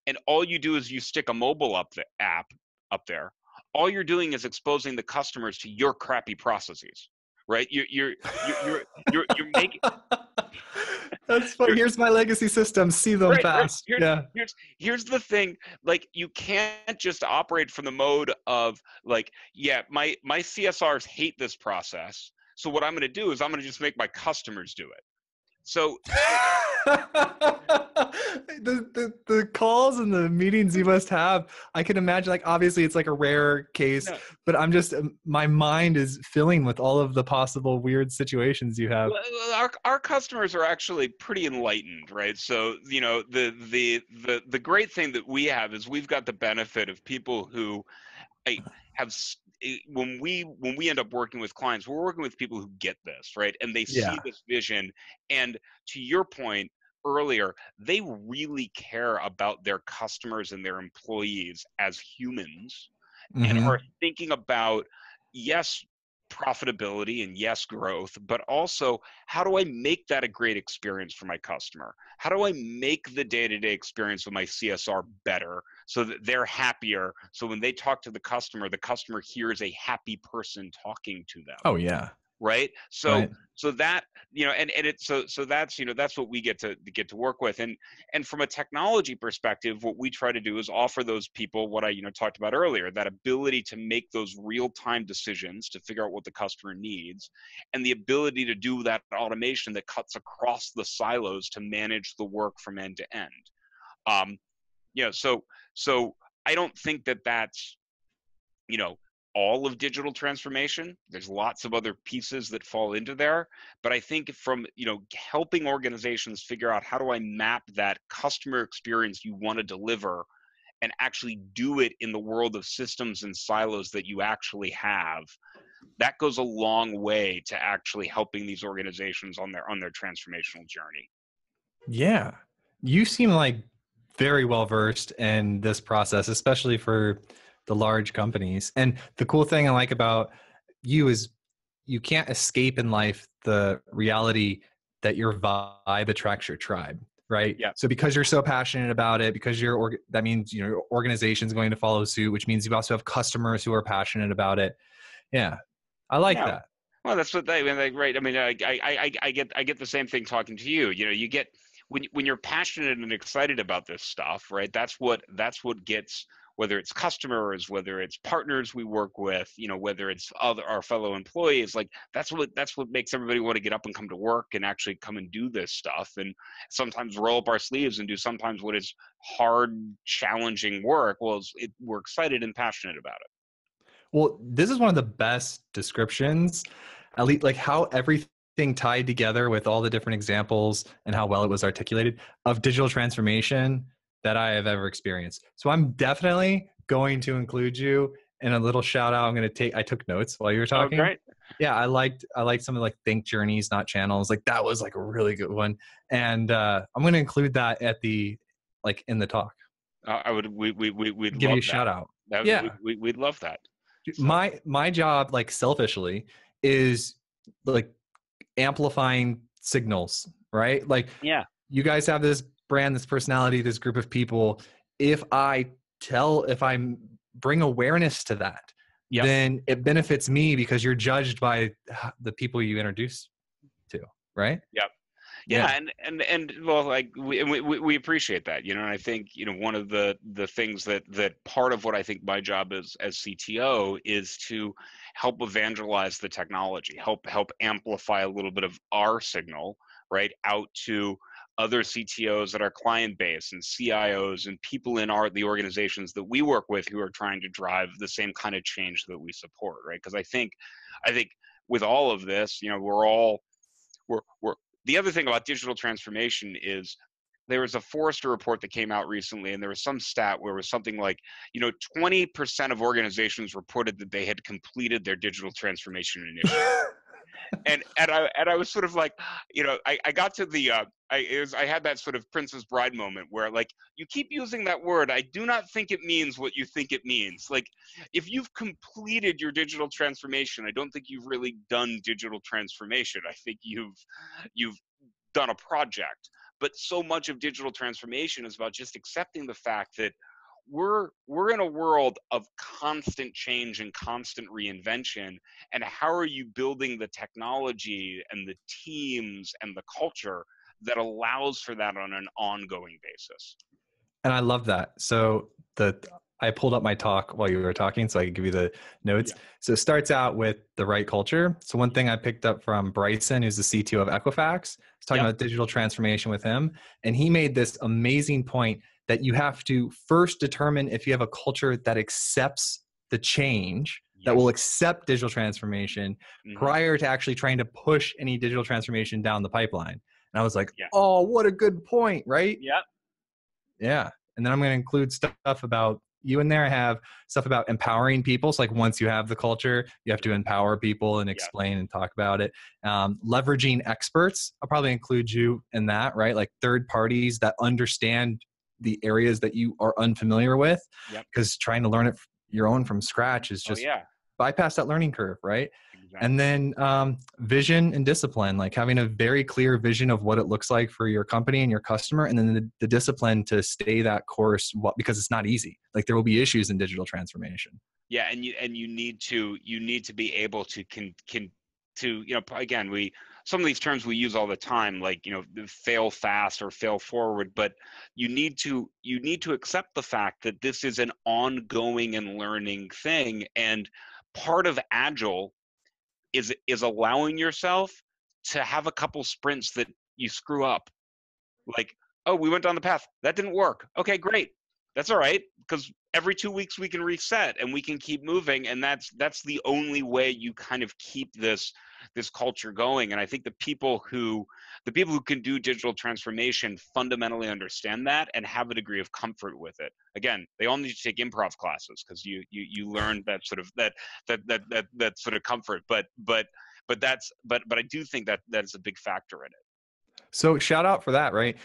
and all you do is you stick a mobile app up there, all you're doing is exposing the customers to your crappy processes, right? You're making. That's funny. Here's my legacy system. See them fast. Right. Here's the thing. Like, you can't just operate from the mode of like, yeah, my CSRs hate this process, so what I'm going to do is I'm going to just make my customers do it. So the calls and the meetings you must have, I can imagine, like, obviously it's like a rare case, no. but I'm just, my mind is filling with all of the possible weird situations you have. Our customers are actually pretty enlightened, right? So, the great thing that we have is we've got the benefit of people who have, when we end up working with clients, we're working with people who get this, right? And they see this vision. And to your point earlier, they really care about their customers and their employees as humans, and are thinking about, yes, profitability and yes, growth, but also how do I make that a great experience for my customer? How do I make the day-to-day experience of my CSR better so that they're happier? So when they talk to the customer hears a happy person talking to them. Oh yeah. Right. So that, and it's so that's, that's what we get to work with. And from a technology perspective, what we try to do is offer those people what I, talked about earlier, that ability to make those real-time decisions to figure out what the customer needs, and the ability to do that automation that cuts across the silos to manage the work from end to end. So I don't think that that's, all of digital transformation. There's lots of other pieces that fall into there, but I think from, helping organizations figure out how do I map that customer experience you want to deliver and actually do it in the world of systems and silos that you actually have, that goes a long way to actually helping these organizations on their transformational journey. Yeah. You seem like very well versed in this process, especially for the large companies. And the cool thing I like about you is you can't escape in life the reality that your vibe attracts your tribe, right? Yeah. So because you're so passionate about it, because that means your organization's going to follow suit, which means you also have customers who are passionate about it. Yeah, I like that. Well, that's what right. I mean, I get the same thing talking to you. You get when you're passionate and excited about this stuff, right? That's what gets whether it's customers, whether it's partners we work with, whether it's our fellow employees. Like that's what makes everybody want to get up and come to work and actually come and do this stuff, and sometimes roll up our sleeves and do sometimes what is hard, challenging work. Well, we're excited and passionate about it. Well, this is one of the best descriptions, at least like how everything tied together with all the different examples and how well it was articulated of digital transformation that I have ever experienced. So I'm definitely going to include you in a little shout out. I took notes while you were Oh, talking. great. Yeah, I liked some of like think journeys, not channels. Like that was like a really good one. And I'm going to include that in the talk. We'd Give you a love shout that. out. That Yeah. we'd love that. So. My job, like selfishly, is like amplifying signals, right? Like Yeah. you guys have this brand, this personality, this group of people. If I bring awareness to that, Yep. then it benefits me because you're judged by the people you introduce to, right? Yep. Yeah, and well, like we appreciate that, and I think one of the things that part of what I think my job is as CTO is to help evangelize the technology, help amplify a little bit of our signal right out to other CTOs at our client base and CIOs and people in the organizations that we work with who are trying to drive the same kind of change that we support, right? Because I think with all of this, we're the other thing about digital transformation is there was a Forrester report that came out recently, and there was some stat where it was something like, 20% of organizations reported that they had completed their digital transformation initiative. and I was sort of like, I got to the I had that sort of Princess Bride moment where like you keep using that word. I do not think it means what you think it means. Like if you've completed your digital transformation, I don't think you've really done digital transformation. I think you've done a project. But so much of digital transformation is about just accepting the fact that we're in a world of constant change and constant reinvention, and how are you building the technology and the teams and the culture that allows for that on an ongoing basis? And I love that. So I pulled up my talk while you were talking so I could give you the notes. Yeah. So it starts out with the right culture. So one thing I picked up from Bryson, who's the CTO of Equifax, was talking about digital transformation with him. And he made this amazing point that you have to first determine if you have a culture that accepts the change, that will accept digital transformation prior to actually trying to push any digital transformation down the pipeline. And I was like, oh, what a good point, right? Yeah. Yeah. And then I'm going to include stuff about you in there. I have stuff about empowering people. So like once you have the culture, you have to empower people and explain and talk about it. Leveraging experts. I'll probably include you in that, right? Like third parties that understand the areas that you are unfamiliar with, because trying to learn it your own from scratch is just bypass that learning curve, right? Exactly. And then vision and discipline, like having a very clear vision of what it looks like for your company and your customer, and then the discipline to stay that course, because it's not easy. Like there will be issues in digital transformation. Yeah, and you need to be able to again, some of these terms we use all the time, like fail fast or fail forward, but you need to accept the fact that this is an ongoing and learning thing, and part of agile is allowing yourself to have a couple sprints that you screw up, like, oh, we went down the path, that didn't work, okay, great, that's all right, because every 2 weeks we can reset and we can keep moving, and that's the only way you kind of keep this culture going. And I think the people who can do digital transformation fundamentally understand that and have a degree of comfort with it. Again, they all need to take improv classes because you learn that sort of that sort of comfort. But I do think that is a big factor in it. So shout out for that, right?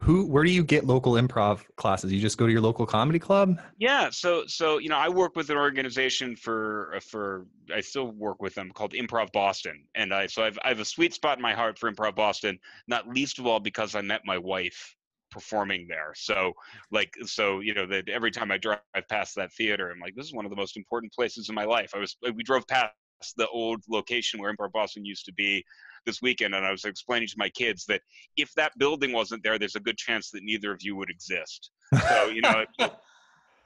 Where do you get local improv classes? You just go to your local comedy club? Yeah. So I work with an organization I still work with them, called Improv Boston. And I have a sweet spot in my heart for Improv Boston, not least of all because I met my wife performing there. So that every time I drive past that theater, I'm like, this is one of the most important places in my life. We drove past the old location where Improv Boston used to be this weekend, and I was explaining to my kids that if that building wasn't there, there's a good chance that neither of you would exist. So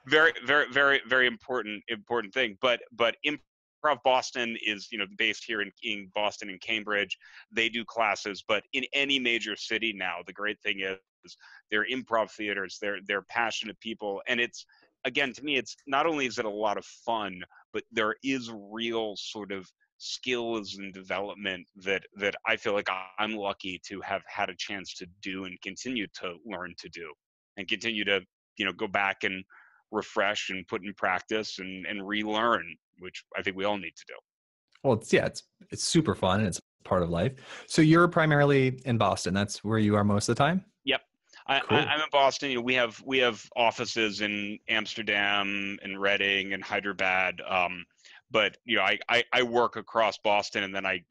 very, very, very, very important thing. But Improv Boston is based here in Boston and Cambridge. They do classes, but in any major city now, the great thing is they're improv theaters. They're passionate people, and it's, again, to me, it's not only is it a lot of fun, but there is real sort of skills and development that I feel like I'm lucky to have had a chance to do and continue to learn to do, and continue to go back and refresh and put in practice and relearn, which I think we all need to do. Well, it's super fun and it's part of life. So you're primarily in Boston. That's where you are most of the time? Yep. Cool. I'm in Boston. We have offices in Amsterdam and Reading and Hyderabad. But I work across Boston, and then I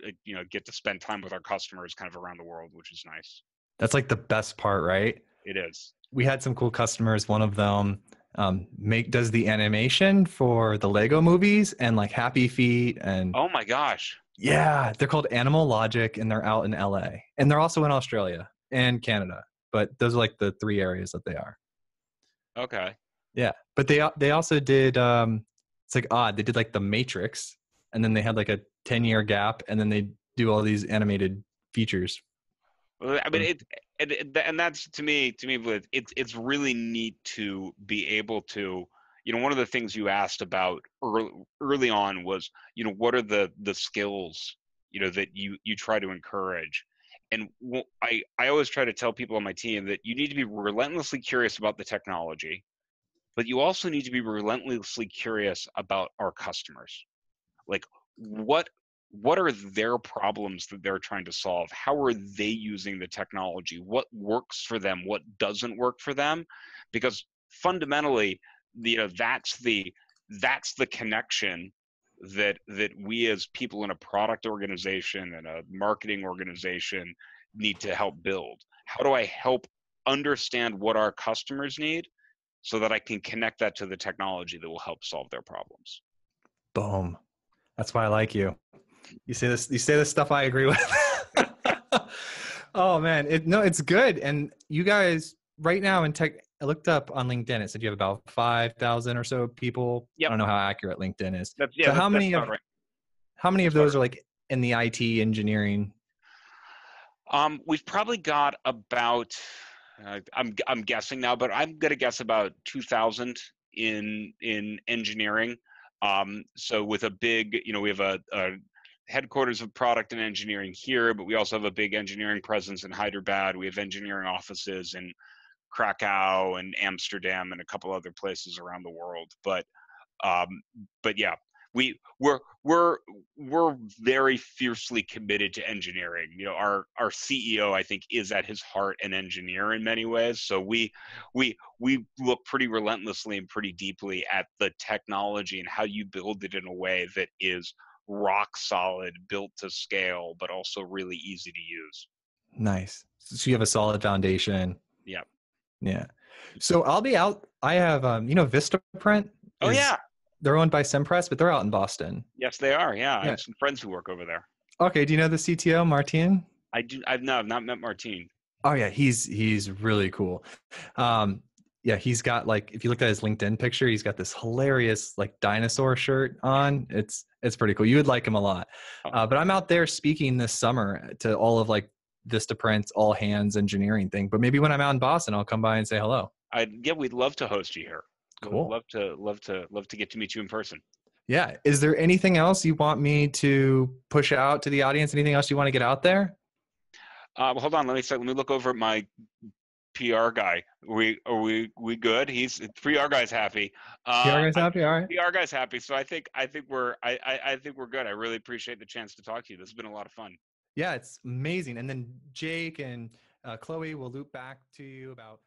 get to spend time with our customers kind of around the world, which is nice. That's like the best part, right? It is. We had some cool customers. One of them does the animation for the Lego movies and like Happy Feet and Oh my gosh. yeah, they're called Animal Logic and they're out in LA and they're also in Australia and Canada. But those are like the 3 areas that they are. Okay. Yeah, but they also did it's like odd. They did like the Matrix, and then they had like a 10-year gap, and then they do all these animated features. Well, I mean, and that's to me, it's really neat to be able to, one of the things you asked about early on was, what are the skills, that you try to encourage. And I always try to tell people on my team that you need to be relentlessly curious about the technology, but you also need to be relentlessly curious about our customers. Like, what are their problems that they're trying to solve? How are they using the technology? What works for them? What doesn't work for them? Because fundamentally, that's the connection that we as people in a product organization and a marketing organization need to help build. How do I help understand what our customers need so that I can connect that to the technology that will help solve their problems? Boom. That's why I like you. You say this stuff I agree with. Oh man, it's good. And you guys right now in tech, I looked up on LinkedIn. It said you have about 5,000 or so people. Yep. I don't know how accurate LinkedIn is. How many of those are like in the IT engineering? We've probably got about, I'm guessing now, but I'm gonna guess about 2,000 in engineering. So with a big, we have a headquarters of product and engineering here, but we also have a big engineering presence in Hyderabad. We have engineering offices in Krakow and Amsterdam and a couple other places around the world. But yeah, we're very fiercely committed to engineering. Our CEO, I think, is at his heart an engineer in many ways. So we look pretty relentlessly and pretty deeply at the technology and how you build it in a way that is rock solid, built to scale, but also really easy to use. Nice. So you have a solid foundation. Yeah. Yeah. So I'll be out. I have, Vistaprint. Oh yeah. They're owned by Simpress, but they're out in Boston. Yes, they are. Yeah. I have some friends who work over there. Okay. Do you know the CTO, Martin? I do. I've not met Martin. Oh yeah. He's really cool. Yeah, he's got like, if you look at his LinkedIn picture, he's got this hilarious like dinosaur shirt on. It's pretty cool. You would like him a lot. But I'm out there speaking this summer to all of like Vistaprint's all hands engineering thing. But maybe when I'm out in Boston, I'll come by and say hello. We'd love to host you here. Cool. Love to get to meet you in person. Yeah. Is there anything else you want me to push out to the audience? Anything else you want to get out there? Well, hold on. Let me look over at my PR guy. Are we good? He's PR guy's happy. PR guy's happy. All right. PR guy's happy. So I think we're good. I really appreciate the chance to talk to you. This has been a lot of fun. Yeah, it's amazing. And then Jake and Chloe will loop back to you about